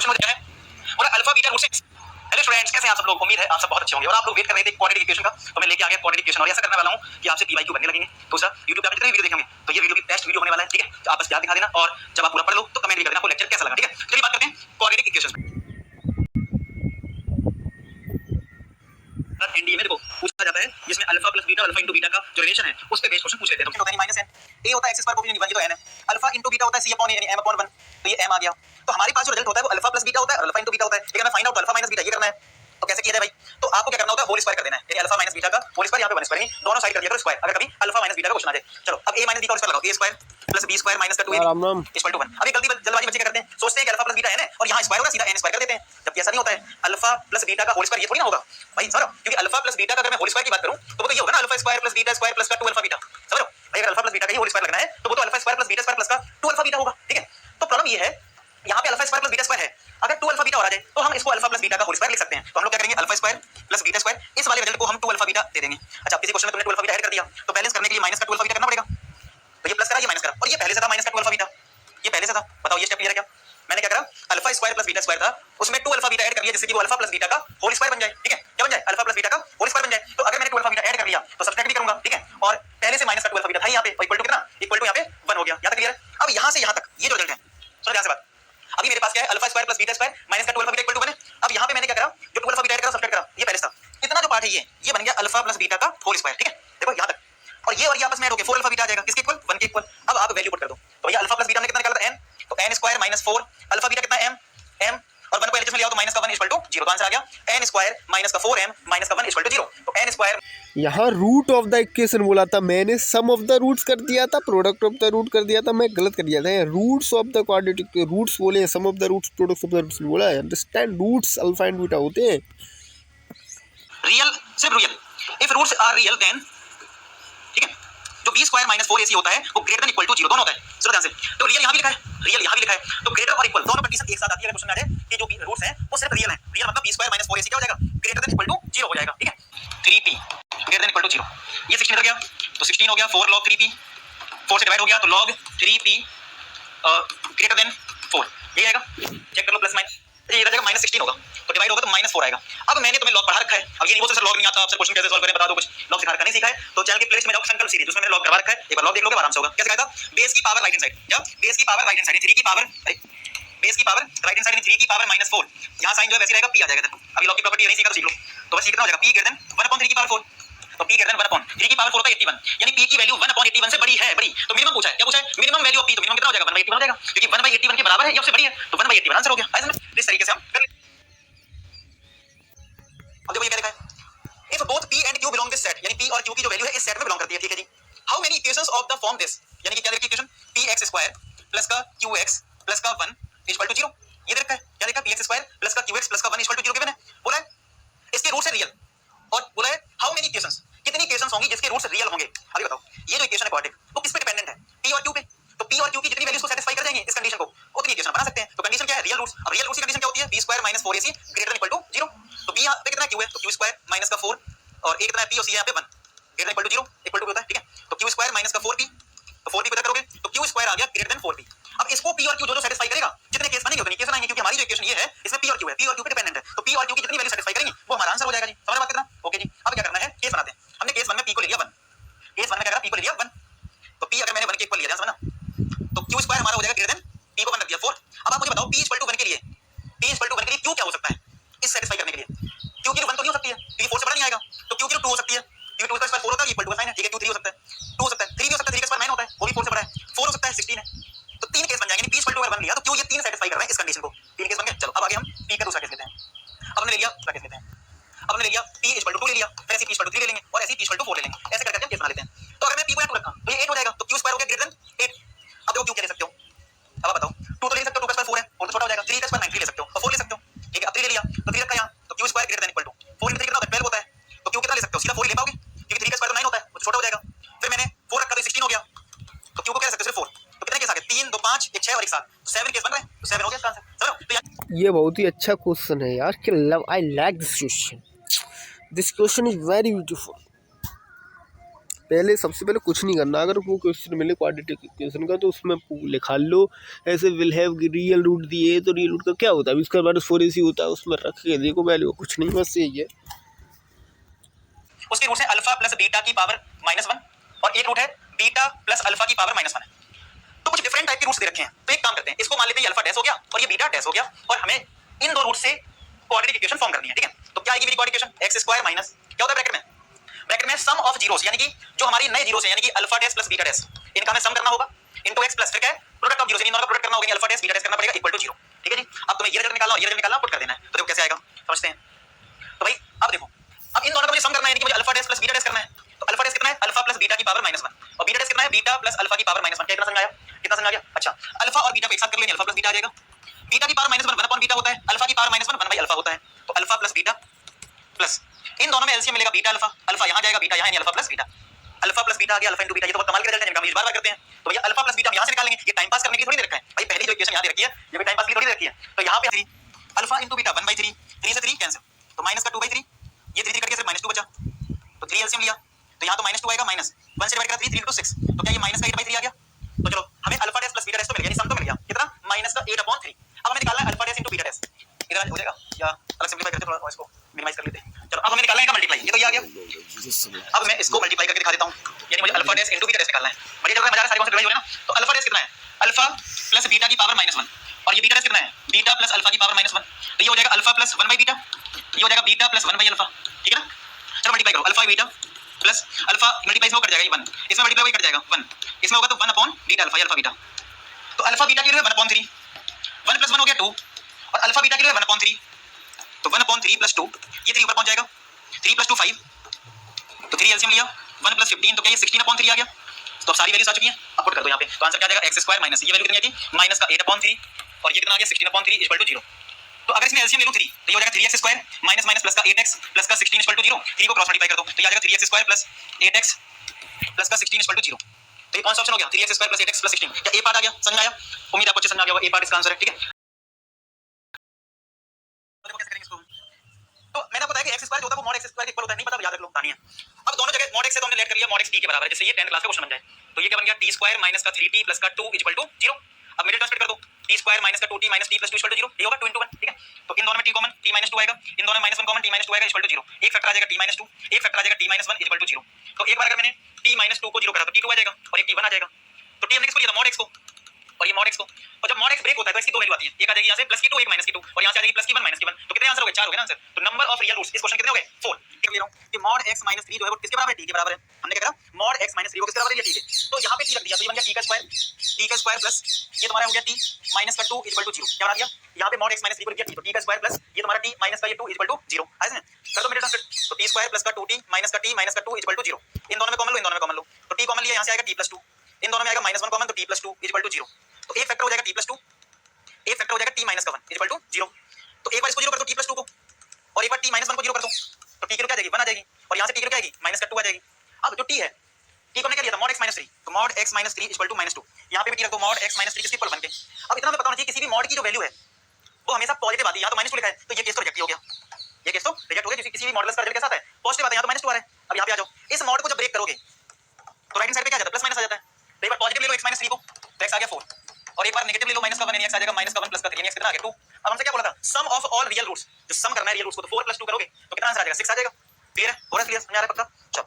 Question क्या है, बोला अल्फा बीटा रूट से। हेलो स्टूडेंट्स, कैसे हैं आप सब लोग? उम्मीद है आप सब बहुत अच्छे होंगे और आप लोग वेट कर रहे थे क्वाड्रेटिक इक्वेशन का, तो मैं लेके आ गया क्वाड्रेटिक इक्वेशन। और ऐसा करने वाला हूं कि आपसे पी वाई क्यू बनने लगेंगे। तो सर YouTube पे आप जितने वीडियो देखेंगे तो ये वीडियो भी टेस्ट वीडियो होने वाला है, ठीक है? तो आप बस याद दिखा देना और जब आप पूरा पढ़ लो तो कमेंट भी कर देना आपको लेक्चर कैसा लगा, ठीक है? चलिए बात करते हैं क्वाड्रेटिक इक्वेशन। एनडीए में देखो पूछा जाता है जिसमें alpha plus beta, alpha into beta का जो रिलेशन है उस पे बेस्ड क्वेश्चन पूछ लेते हैं। तो होता है माइनस n, a होता है x स्क्वायर कोफिशिएंट 1, ये तो n है। अल्फा इनटू बीटा होता है c अपॉन यानी m अपॉन 1, तो ये m आ गया। तो हमारे पास जो रिजल्ट होता है वो अल्फा प्लस बीटा होता है और अल्फा इनटू बीटा होता है। लेकिन हमें find out alpha minus beta ये करना है। तो कैसे किया जाए भाई? तो आपको क्या करना होता है, होल स्क्वायर कर देना है, यानी अल्फा माइनस बीटा का होल स्क्वायर, यहां पे 1 स्क्वायर, दोनों साइड कर दिया करो स्क्वायर, अगर कभी अल्फा माइनस बीटा का क्वेश्चन आ जाए। चलो अब a माइनस b का स्क्वायर लगाओ, a square plus b square minus का 2ab इक्वल टू 1। अभी गलती जल्दबाजी बच्चे क्या करते हैं, सोचते हैं कि अल्फा प्लस बीटा n है और यहां स्क्वायर होगा, सीधा n स्क्वायर कर देते हैं, जबकि ऐसा नहीं होता है। अल्फा प्लस बीटा का होल स्क्वायर ये थोड़ी ना होगा भाई, समझ रहे हो? क्योंकि अल्फा प्लस बीटा का अगर मैं होल स्क्वायर की बात करूं तो वो तो ये होगा ना, alpha square plus beta square plus का 2 अल्फा बीटा, समझ रहे हो भाई? अगर अल्फा प्लस बीटा का ही होल स्क्वायर लगना है तो वो तो alpha square plus beta square plus का 2 अल्फा बीटा होगा, ठीक है? तो प्रॉब्लम ये है, यहाँ पे alpha square plus beta square है, अगर 2 अल्फा बीटा और आ जाए तो हम इसको अल्फा प्लस बीटा का होल स्क्वायर लिख सकते हैं। तो हम लोग क्या करेंगे, alpha square plus beta square, इस वाले रिजल्ट को हम 2 अल्फा बीटा दे देंगे। अच्छा, किसी क्वेश्चन में तुमने 2 अल्फा बीटा ऐड कर दिया तो बैलेंस करने के लिए माइनस का 2 अल्फा बीटा करना पड़ेगा। तो ये प्लस करा, ये माइनस करा, और ये पहले से था माइनस का 2 अल्फा बीटा, ये पहले से था। बताओ ये स्टेप क्लियर है क्या? मैंने क्या करा, alpha square plus beta square था, उसमें 2 अल्फा बीटा ऐड कर लिया जिससे कि वो अल्फा प्लस बीटा का होल स्क्वायर बन जाए, ठीक है? क्या बन जाए? अल्फा प्लस बीटा का होल स्क्वायर बन जाए। तो अगर मैंने 2 अल्फा बीटा ऐड कर लिया तो सब्ट्रैक्ट भी करूंगा, ठीक है? और पहले से माइनस का 2 अल्फा बीटा था यहां पे, इक्वल टू कितना, इक्वल टू यहां पे 1 हो गया। यहां तक क्लियर है? अब यहां से यहां तक ये जो रिजल्ट है, सुनो ध्यान से बात। अभी मेरे पास क्या है, alpha square plus beta square minus का 2 अल्फा बीटा इक्वल टू 1 है। अब यहां पे मैंने क्या करा, जो 2 अल्फा बीटा ऐड करा सब्ट्रैक्ट करा, ये पहले था। इतना जो पार्ट है ये बन गया अल्फा प्लस बीटा का होल स्क्वायर, ठीक है? देखो यहां तक, और ये आपस में ऐड हो गए, 4 अल्फा बीटा आ जाएगा, किसके इक्वल, 1 के इक्वल। अब आप वैल्यू पुट कर दो, तो भैया अल्फा प्लस बीटा हमने कितना निकाला था, n, तो n square minus 4 alpha beta कितना m और 1 को एलएचएस में लिया तो माइनस का 1 इक्वल टू 0, तो आंसर आ गया n स्क्वायर माइनस का 4m माइनस का 1 इक्वल टू 0। तो n स्क्वायर यहाँ रूट ऑफ द इक्वेशन बोला था मैंने, सम ऑफ द रूट्स कर दिया था, प्रोडक्ट ऑफ द रूट कर दिया था, मैं गलत कर दिया था। Roots of the quadratic roots बोले, sum of the roots product of the roots बोला है। Understand, roots alpha and beta होते हैं रियल, सिर्फ real. If roots are real then, ठीक है, जो b स्क्वायर माइनस 4ac होता है वो ग्रेटर देन इक्वल टू 0 दोनों होता है। सुनो ध्यान से, तो रियल यहां भी लिखा है, रियल यहां भी लिखा है, तो ग्रेटर और इक्वल दोनों कंडीशन एक साथ आती है। क्वेश्चन में आ जाए कि जो रूट्स हैं वो सिर्फ रियल हैं, रियल मतलब b स्क्वायर माइनस 4ac क्या हो जाएगा, ग्रेटर देन इक्वल टू 0 हो जाएगा, ठीक है? 3p greater than equal to 0, ये 16 इधर गया तो 16 हो गया, 4 log 3p, 4 से डिवाइड हो गया तो log 3p ग्रेटर देन 4, ये आएगा, चेक कर लो प्लस माइनस, ये इधर जाएगा माइनस 16 होगा तो डिवाइड होगा तो माइनस 4 आएगा। अब मैंने तुम्हें लॉग पढ़ा रखा है, अब ये नहीं बोल सकते लॉग नहीं आता, आपसे क्वेश्चन कैसे सॉल्व करें बता दो, कुछ लॉग सिखा रखा नहीं सीखा है तो चैनल की प्लेलिस्ट में जाओ, संकल्प सीरीज, उसमें मैंने लॉग करवा रखा है, एक बार लॉग देख लोगे आराम से होगा। क्या सिखाया था, बेस की पावर राइट हैंड साइड, क्या बेस की पावर राइट हैंड साइड 3 की पावर, बेस की पावर राइट हैंड साइड 3 की पावर माइनस 4, यहां साइन जो है वैसे रहेगा, p आ जाएगा। अभी लॉग की प्रॉपर्टी नहीं सीखा तो सीख लो, तो बस ये कितना हो जाएगा, p ग्रेटर देन 1 अपॉन 3 की पावर 4, तो p ग्रेटर देन 1 अपॉन 3 की पावर 4 होता है 81, यानी p की वैल्यू 1 अपॉन 81 से बड़ी है, बड़ी। तो मिनिमम पूछा है, क्या पूछा है, मिनिमम वैल्यू ऑफ p, तो मिनिमम कितना हो जाएगा 1/81 हो जाएगा, क्योंकि 1/81 के बराबर है या उससे बड़ी है, तो 1/81 आंसर हो गया। ऐसे में इस तरीके से हम कर लेते हैं। अब देखो ये क्या लिखा है, if both p and q belong this set, यानी p और q की जो वैल्यू है इस सेट में बिलोंग करती है, ठीक है जी? how many equations of the form this, यानी कि क्या देखिए इक्वेशन px स्क्वायर प्लस का qx प्लस का 1 इक्वल टू 0, ये देखा है क्या देखा, px स्क्वायर प्लस का qx प्लस का 1 इक्वल टू 0 गिवन है, बोला है इसके रूट्स है रियल, और बोला है हाउ मेनी इक्वेशंस, कितनी इक्वेशंस होंगी जिसके रूट्स रियल होंगे। अभी बताओ ये जो इक्वेशन है क्वाड्रेटिक वो किस पे डिपेंडेंट है, p और q पे, तो p और q की जितनी वैल्यूज को सेटिस्फाई कर जाएंगे इस कंडीशन को उतनी इक्वेशन बना सकते हैं। तो कंडीशन क्या है, रियल रूट्स। अब रियल रूट्स की कंडीशन क्या होती है, b square minus 4ac greater than equal to 0, तो b यहां पे कितना q है, तो q स्क्वायर माइनस का 4 और a कितना है p और c यहां पे 1 greater than equal to 0 equal to होता है, ठीक है? तो q स्क्वायर माइनस का 4p, तो 4p पता करोगे तो q स्क्वायर आ गया ग्रेटर देन 4p। अब इसको p और q जो सेटिस्फाई करेगा, जितने केस बनेंगे उतने केस आएंगे, क्योंकि हमारी जो इक्वेशन ये है इसमें p और q है, p और q पे डिपेंडेंट है, तो p और q की जितनी वैल्यू सेटिस्फाई करेंगी वो हमारा आंसर हो जाएगा जी। समझ बात कितना, ओके जी? अब क्या करना है, केस बनाते हैं। हमने केस 1 में p को ले लिया 1, केस 1 में क्या करा, p को ले लिया 1, तो p अगर मैंने 1 के इक्वल लिया, ध्यान समझना, तो q स्क्वायर हमारा हो जाएगा ग्रेटर देन p को 1 रख दिया 4। अब आप मुझे बताओ p 1 के लिए, p 1 के लिए q क्या हो सकता है इस सेटिस्फाई करने के लिए, q की 1 तो नहीं हो सकती है क्योंकि 4 से बड़ा नहीं आएगा, तो q की 2 हो सकती है, q 2 का स्क्वायर 4 होता है इक्वल टू का साइन है, ठीक है? q 3 हो सकता है, 2 हो सकता है, 3 भी हो सकता है, 3 का स्क्वायर 9 होता है वो भी 4 से बड़ा है, 4 हो सकता है 16 है, तो 3 केस बन जाएंगे। p 1 लिया तो q ये 3 सेटिस्फाई कर रहा है इस कंडीशन को, 3 केस बन गए। चलो अब आगे हम p का दूसरा केस लेते हैं। अब हमने ले लिया दूसरा केस लेते हैं, अब हमने ले लिया p 2 ले लिया, फिर ऐसे p 3 ले लेंगे और ऐसे p 4 ले लेंगे, ऐसे करके हम केस बना लेते हैं। तो अगर मैं p को 2 रखा तो ये 8 हो जाएगा, तो q स्क्वायर हो गया ग्रेटर देन 8। अब देखो q क्या ले सकते हो, अब आप बताओ, 2 तो ले सकते हो, 2 का स्क्वायर 4 है, 4 तो छोटा हो जाएगा, 3 का स्क्वायर 9 3 ले सकते हो और 4 ले सकते हो, ठीक है? अब 3 ले लिया तो 3 रखा यहां, तो q square greater than equal to 4 into 3 कितना होता है 12 होता है, तो q कितना ले सकते हो, सीधा 4 ले पाओगे क्योंकि 3 का स्क्वायर 9 होता है वो छोटा हो जाएगा। फिर मैंने 4 रखा तो 16 हो गया, तो q को क्या ले सकते हो सिर्फ 4, तो कितने केस आ गए, 3 2 5 1 6 और 1 7, तो 7 केस बन रहे हैं, तो 7 हो गया इसका आंसर। समझो ये बहुत ही अच्छा क्वेश्चन है यार, कि love I like this question, this question is very beautiful. पहले सबसे पहले कुछ नहीं करना। अगर वो क्वेश्चन मिले क्वाड्रेटिक इक्वेशन का तो उसमें लिखा लो ऐसे विल हैव रियल रूट दिए तो रियल रूट का क्या होता है, अभी उसका -4 AC होता है, उसमें रख के देखो वैल्यू, कुछ नहीं, बस यही है। उसके रूट है अल्फा प्लस बीटा की पावर -1 और एक रूट है बीटा प्लस अल्फा की पावर -1 है। तो कुछ डिफरेंट टाइप के रूट्स दे रखे हैं। तो एक काम करते हैं, इसको मान लेते हैं अल्फा डैश हो गया और ये बीटा डैश हो गया और हमें इन दो रूट से क्वाड्रेटिक इक्वेशन फॉर्म करनी है। ठीक है, तो क्या आएगी मेरी quadratic equation, x square minus क्या होता है ब्रैकेट में सम ऑफ जीरोस, यानी कि जो हमारी नए जीरोस हैं यानी कि alpha dash plus beta dash, इनका हमें सम करना होगा इनटू एक्स प्लस फिर क्या है प्रोडक्ट ऑफ जीरोस, इन दोनों का प्रोडक्ट करना होगा, अल्फा डैश बीटा डैश करना पड़ेगा इक्वल टू 0। ठीक है जी, अब तुम्हें ये रिजल्ट निकालना और ये रिजल्ट निकालना, पुट कर देना है, तो देखो कैसे आएगा समझते हैं। तो भाई अब देखो, अब इन दोनों का मुझे सम करना है, यानी कि मुझे alpha dash plus beta dash करना है। तो अल्फा डैश कितना है, अल्फा प्लस बीटा की पावर -1 और बीटा डैश कितना है, बीटा प्लस अल्फा की पावर -1। कितना समझ आया, कितना समझ आ गया। अच्छा, अल्फा और बीटा को एक साथ कर लेंगे, अल्फा प्लस बीटा आ जाएगा। बीटा की पावर -1 1 अपॉन बीटा होता है, अल्फा की पावर -1 1 बाई अल्फा होता है। तो अल्फा प्लस बीटा प्लस इन दोनों में एलसीएम मिलेगा बीटा अल्फा, अल्फा यहां जाएगा बीटा यहां, यानी alpha plus beta, alpha plus beta आ गया अल्फा इनटू बीटा। ये तो बहुत कमाल का रिजल्ट है जिनका हम इस बार करते हैं। तो भैया अल्फा प्लस बीटा हम यहां से निकालेंगे, ये टाइम पास करने के लिए थोड़ी दे रखा है भाई, पहली जो इक्वेशन यहां दे रखी है ये भी टाइम पास के लिए थोड़ी दे रखी है। तो यहां पे 3 अल्फा इनटू बीटा 1/3, 3 से 3 कैंसिल, तो माइनस का 2/3, ये 3 कट गया सिर्फ -2 बचा, तो 3 एलसीएम लिया, तो यहां तो -2 आएगा, माइनस 1 से डिवाइड करा 3 × 6, तो क्या ये माइनस का 8/3 आ गया। तो चलो हमें alpha dash plus beta dash तो मिल गया, यानी सम तो मिल गया, कितना माइनस का 8/3। अब हमें निकालना है alpha dash into beta dash, इधर हो जाएगा या अलग सिंपलीफाई करते थोड़ा, इसको मिनिमाइज कर लेते हैं। चलो अब हमें निकालना है इनका मल्टीप्लाई, ये तो ये आ गया। अब मैं इसको मल्टीप्लाई करके दिखा देता हूं, यानी मुझे alpha dash into beta dash निकालना है। बढ़िया चल रहा है, मजा आ रहा है, सारी कॉन्सेप्ट रिवाइज हो रहे हैं ना। तो अल्फा डैश कितना है, अल्फा प्लस बीटा की पावर -1 और ये बीटा डैश कितना है, बीटा प्लस अल्फा की पावर -1, तो ये हो जाएगा अल्फा प्लस 1 बाई बीटा, ये हो जाएगा बीटा प्लस 1 बाई अल्फा। ठीक है ना, चलो मल्टीप्लाई करो, alpha beta plus alpha multiply से वो कट जाएगा, ये 1 इसमें मल्टीप्लाई वही कट जाएगा 1, इसमें होगा तो 1 अपॉन बीटा अल्फा, ये अल्फा बीटा। तो अल्फा बीटा के लिए 1/3, 1 + 1 हो गया 2 और अल्फा बीटा के लिए 1/3, तो 1/3 + 2, ये 3 ऊपर पहुंच जाएगा, 3 + 2 5, तो 3 एलसीएम लिया, 1 + 15, तो क्या ये 16/3 आ गया। तो अब सारी वैल्यूज आ चुकी हैं, अब पुट कर दो यहाँ पे, तो आंसर क्या आ जाएगा एक्स स्क्वायर माइनस ये वैल्यू कितनी आएगी, माइनस का 8/3 और ये कितना आ गया 16/3 = 0। तो अगर इसमें एलसीएम ले लो 3, तो ये हो जाएगा 3x² माइनस माइनस प्लस का 8x प्लस का 16 = 0, 3 को क्रॉस मल्टीप्लाई कर दो, तो ये आ जाएगा 3x² प्लस 8x प्लस का 16 = 0। तो ये कौन सा ऑप्शन हो गया, 3x² प्लस 8x प्लस 16, क्या ए पार्ट आ गया, समझ में आया। उम्मीद है आपको अच्छे समझ आ गया होगा, ए पार्ट इसका आंसर है। ठीक है, देखो कैसे करेंगे इसको। तो मैंने आपको बताया कि x² जो होता है वो mod x² के इक्वल होता है, नहीं पता याद रख लो, कहानी है। अब दोनों जगह mod x से तो हमने लेट कर लिया mod x t के बराबर है, जिससे ये 10th क्लास का क्वेश्चन बन जाए। तो ये क्या बन गया, t² माइनस का 3t प्लस का 2 = 0। अब मिडिल टर्म स्प्लिट कर दो, t² माइनस का 2t माइनस t प्लस 2 = 0, ये होगा 2 × 1। ठीक है, तो इन दोनों में t कॉमन, t - 2 आएगा, इन दोनों में -1 कॉमन, t - 2 आएगा = 0। एक फैक्टर आ जाएगा t - 2, एक फैक्टर आ जाएगा t - 1 = 0। तो एक बार अगर मैंने t - 2 को 0 करा तो t2 आ जाएगा और एक t1 आ जाएगा। तो t हमने किसको लिया था, mod x को, और ये mod x को, और जब mod x ब्रेक होता है तो इसकी दो वैल्यू आती है, एक आ जाएगी यहाँ से +2 एक -2 और यहाँ से आ जाएगी +1 -1। तो कितने आंसर हो गए, 4 हो गए ना आंसर। तो नंबर ऑफ रियल रूट्स इस क्वेश्चन कितने हो गए, 4। ले रहा हूं कि mod x - 3 जो है वो किसके बराबर है, t के बराबर है। हमने क्या करा, mod x - 3 को किसके बराबर लिया, t के। तो यहाँ पे t रख दिया, तो ये बन गया t का स्क्वायर प्लस ये तुम्हारा हो गया t - 2 = 0। क्या बना दिया, यहाँ पे mod x - 3 को लिख दिया t, तो t का स्क्वायर प्लस ये तुम्हारा t - 2 = 0। ऐसे कर दो मिडिल टर्म स्प्लिट, तो t² प्लस का 2t माइनस का t माइनस का 2 = 0। इन दोनों में कॉमन लो, इन दोनों में कॉमन लो, तो t कॉमन लिया, यहाँ से आएगा t + 2, इन दोनों में आएगा -1 कॉमन, तो t + 2 = 0। तो एक फैक्टर हो जाएगा t + 2, एक फैक्टर हो जाएगा t - 1 = 0। तो एक बार इसको 0 कर दो t + 2 को, और एक बार t - 1 को 0 कर दो, तो t की क्या आ जाएगी, 1 आ जाएगी, और यहाँ से t की क्या आएगी, -2 आ जाएगी। अब जो t है, t को हमने क्या लिया था, mod x - 3, तो mod x - 3 = -2, यहाँ पे भी t रख दो, mod x - 3 किसके इक्वल बन के। अब इतना हमें पता होना चाहिए, किसी भी mod की जो वैल्यू है वो हमेशा पॉजिटिव आती है, यहाँ तो -2 लिखा है, तो ये केस तो रिजेक्ट हो गया, ये केस तो रिजेक्ट हो गया, क्योंकि किसी भी मॉडुलस का रिजल्ट कैसा आता है, पॉजिटिव आता है, यहाँ तो -2 आ रहा है। अब यहाँ पे आ जाओ, इस मॉड को जब ब्रेक करोगे तो राइट हैंड साइड पे क्या आ जाता है, प्लस माइनस आ जाता है। तो एक बार पॉजिटिव ले लो x - 3 को, तो x आ गया 4, और एक बार नेगेटिव ले लो -1 यानी x आ जाएगा -1 प्लस का 3 यानी x कितना आ गया 2। अब हमसे क्या बोला था, सम ऑफ ऑल रियल रूट्स, जो सम करना है रियल रूट्स को, तो 4 + 2 करोगे तो कितना आंसर आ जाएगा, 6 आ जाएगा। क्लियर है, हो रहा है क्लियर, समझ आ रहा है पक्का। चलो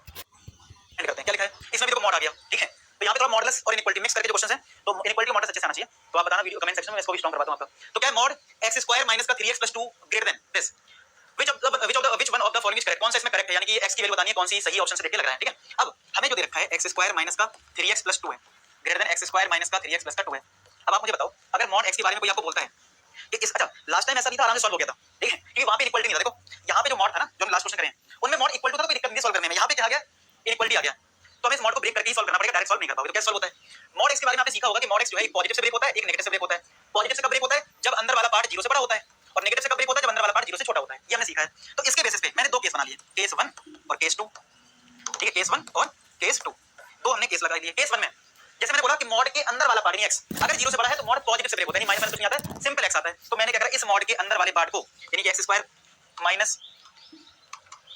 एंड करते हैं, क्या लिखा है इसमें भी, देखो मॉड आ गया। ठीक है, तो यहाँ पे थोड़ा मॉडुलस और इनइक्वालिटी मिक्स करके जो क्वेश्चन है, तो इनइक्वालिटी मॉडुलस अच्छे से आना चाहिए, तो आप बताना वीडियो कमेंट सेक्शन में, इसको भी स्ट्रांग करवाता हूं आपका। तो क्या है, mod x² माइनस का 3x + 2 greater than this, which one of the following is correct, कौन सा इसमें करेक्ट है, यानी कि x की वैल्यू बतानी है, कौन सी सही ऑप्शन से देख के लग रहा है। ठीक है, अब हमें जो दे रखा है x² माइनस का 3x + 2 है, ग्रेटर देन x² माइनस का 3x + 2 है। अब आप मुझे बताओ, अगर mod x के बारे में कोई आपको बोलता है कि इस, अच्छा लास्ट टाइम ऐसा नहीं था, आराम से सॉल्व हो गया था। ठीक है, क्योंकि वहां पे इक्वालिटी नहीं था। देखो यहाँ पे जो mod था ना, जो हम लास्ट क्वेश्चन करें, उनमें mod इक्वल टू था, तो कोई दिक्कत नहीं सॉल्व करने में। यहाँ पे क्या आ गया, इक्वालिटी आ गया, तो हमें इस mod को ब्रेक करके ही सॉल्व करना पड़ेगा, डायरेक्ट सॉल्व नहीं कर पाओगे। तो कैसे सॉल्व होता है, mod x के बारे में आपने सीखा होगा कि mod x जो है एक पॉजिटिव से ब्रेक होता है, एक नेगेटिव से ब्रेक होता है। पॉजिटिव से कब ब्रेक होता है, जब अंदर वाला पार्ट 0 से बड़ा होता है, और नेगेटिव से कब ब्रेक होता है, जब अंदर वाला पार्ट 0 से छोटा होता है। ये हमने सीखा है। तो इसके बेसिस पे मैंने दो केस बना लिए, केस 1 और केस 2। ठीक है, केस 1 और केस 2, दो हमने केस लगा दिए। केस 1 में जैसे मैंने बोला कि mod के अंदर वाला पार्ट यानी x अगर 0 से बड़ा है तो mod पॉजिटिव से ब्रेक होता है, यानी माइनस कुछ नहीं आता है, सिंपल x आता है। तो मैंने क्या करा, इस mod के अंदर वाले पार्ट को यानी कि x² minus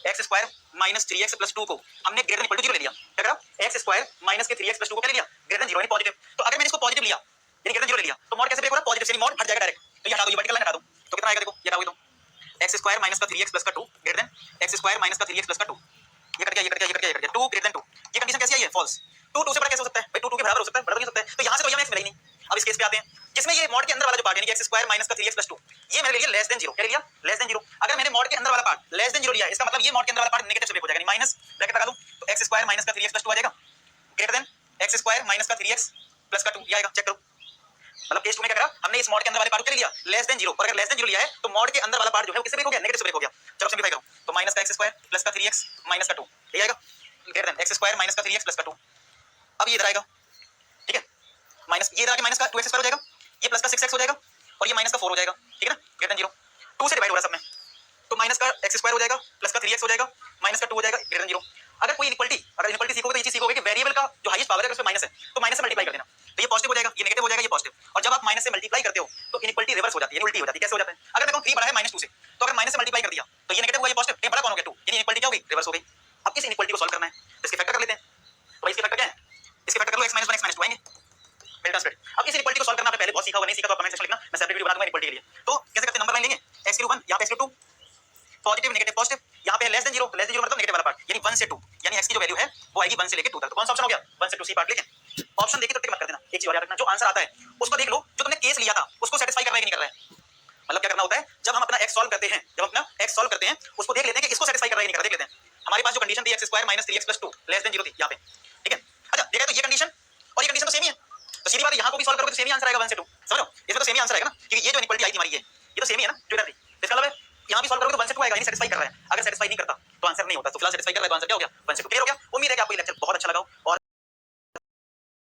x² minus 3x plus 2 को हमने ग्रेटर देन इक्वल टू 0 ले लिया। क्या करा? x स्क्वायर माइनस के 3x प्लस 2 को क्या ले लिया? ग्रेटर देन 0 यानी पॉजिटिव। तो अगर मैंने इसको पॉजिटिव लिया यानी ग्रेटर देन 0 ले लिया तो मॉड कैसे ब्रेक हो रहा है? पॉजिटिव यानी मॉड हट जाएगा डायरेक्ट। तो ये हटा दो, ये वर्टिकल लाइन हटा दो। तो कितना आएगा देखो, ये हटाओगे तो x स्क्वायर माइनस का 3x प्लस का 2 greater than x square minus का 3x प्लस का 2। ये कट गया, ये कट गया, ये कट गया, ये कट गया, 2 ग्रेटर देन 2। ये कंडीशन कैसी आई है? फॉल्स। 2 2 से बड़ा कैसे हो सकता है भाई? 2 2 के बराबर हो सकता है, बराबर नहीं हो सकता है। तो यहां से तो ये x मिला ही नहीं। अब इस केस पे आते हैं जिसमें ये मॉड के अंदर वाला जो पार्ट यानी कि x स्क्वायर माइनस का 3x प्लस 2 ये मैंने ले लिया लेस देन 0। क्या ले लिया? Less than 0। अगर मैंने मॉड के अंदर वाला पार्ट लेस देन 0 लिया इसका मतलब ये मॉड के अंदर वाला पार्ट नेगेटिव से ब्रेक हो जाएगा, यानी माइनस ब्रैकेट लगा दूं तो x स्क्वायर माइनस का 3x प्लस 2 आ जाएगा greater than x square minus का 3x प्लस का 2 ये आएगा। चेक करो, मतलब केस 2 में क्या करा हमने? इस मॉड के अंदर वाले पार्ट को ले लिया लेस देन 0, और अगर लेस देन 0 लिया है तो मॉड के अंदर वाला पार्ट जो है वो किससे ब्रेक हो गया? नेगेटिव से ब्रेक हो गया। चलो सिंपलीफाई करो तो माइनस का x स्क्वायर प्लस का 3x माइनस का 2 ये आएगा greater than x square minus का 3x प्लस का 2। अब ये इधर आएगा, ठीक है, माइनस ये इधर आके माइनस का 2x स्क्वायर हो जाएगा, ये प्लस का 6x हो जाएगा और ये माइनस का 4 हो जाएगा, ठीक है ना, ग्रेटर देन 0। 2 से डिवाइड हो रहा है सब में तो माइनस का x स्क्वायर हो जाएगा प्लस का 3x हो जाएगा माइनस का 2 हो जाएगा ग्रेटर देन 0। अगर कोई इनइक्वालिटी, अगर इनइक्वालिटी सीखोगे तो ये चीज सीखोगे कि वेरिएबल का जो हाईएस्ट पावर है उसमें माइनस है तो माइनस से मल्टीप्लाई कर देना तो ये पॉजिटिव हो जाएगा, ये नेगेटिव हो जाएगा, ये पॉजिटिव। और जब आप माइनस से मल्टीप्लाई करते हो तो इनइक्वालिटी रिवर्स हो जाती है, उल्टी हो जाती है। कैसे हो जाता है? अगर मैं कहूं 3 बड़ा है माइनस 2 से तो अगर माइनस से मल्टीप्लाई कर दिया तो ये नेगेटिव हुआ, ये पॉजिटिव, ये बड़ा कौन हो गया? 2, यानी इनइक्वालिटी क्या हो गई? रिवर्स हो गई। अब इस इनइक्वालिटी को सॉल्व करना है तो इसके फैक्टर कर लेते हैं। तो भाई इसके फैक्टर क्या है? इसके फैक्टर कर लो, x - 1 x - 2 आएंगे मिल्टन स्प्लिट। अब इस इनइक्वालिटी को सॉल्व करना आपने पहले बहुत सीखा होगा, नहीं सीखा तो कमेंट सेक्शन में लिखना, मैं सेपरेट वीडियो बना दूंगा इनइक्वालिटी के लिए। तो कैसे करते हैं? नंबर लाइन लेंगे x * 1 यहां पे x * 2 पॉजिटिव नेगेटिव पॉजिटिव, यहां पे है लेस देन 0, लेस देन 0 मतलब नेगेटिव वाला पार्ट यानी 1 से 2 यानी x की जो वैल्यू है वो आएगी 1 से लेके 2 तक। तो कौन सा ऑप्शन हो गया? 1 से 2 सी पार्ट। लेकिन ऑप्शन देखिए तो टिक मत कर देना, एक चीज और याद रखना, जो आंसर आता है उसको देख लो, जो तुमने केस लिया था उसको सेटिस्फाई कर रहा है कि नहीं कर रहा है। मतलब क्या करना होता है जब हम अपना x सॉल्व करते हैं, जब अपना x सॉल्व करते हैं उसको देख लेते हैं कि इसको सेटिस्फाई कर रहा है कि नहीं कर रहा, देख लेते हैं। हमारे पास जो कंडीशन थी x square minus 3x plus 2 less than 0 थी यहां पे, ठीक है। अच्छा देखा तो ये कंडीशन और ये कंडीशन तो सेम ही है, तो सीधी बात है यहां को भी सॉल्व करोगे तो सेम ही आंसर आएगा 1 से 2। समझ रहे हो? इसमें तो सेम ही आंसर आएगा ना, क्योंकि ये जो इनइक्वालिटी आई थी हमारी ये तो सेम ही है ना जो इधर थी। इसका मतलब है यहां भी सॉल्व करोगे तो 1 से 2 आएगा, यानी सेटिस्फाई कर रहा है। अगर सेटिस्फाई नहीं करता तो आंसर नहीं होता। तो फिलहाल सेटिस्फाई कर रहा है तो आंसर क्या हो गया? 1 से 2। क्लियर हो गया? उम्मीद है कि आपको ये लेक्चर बहुत अच्छा लगा और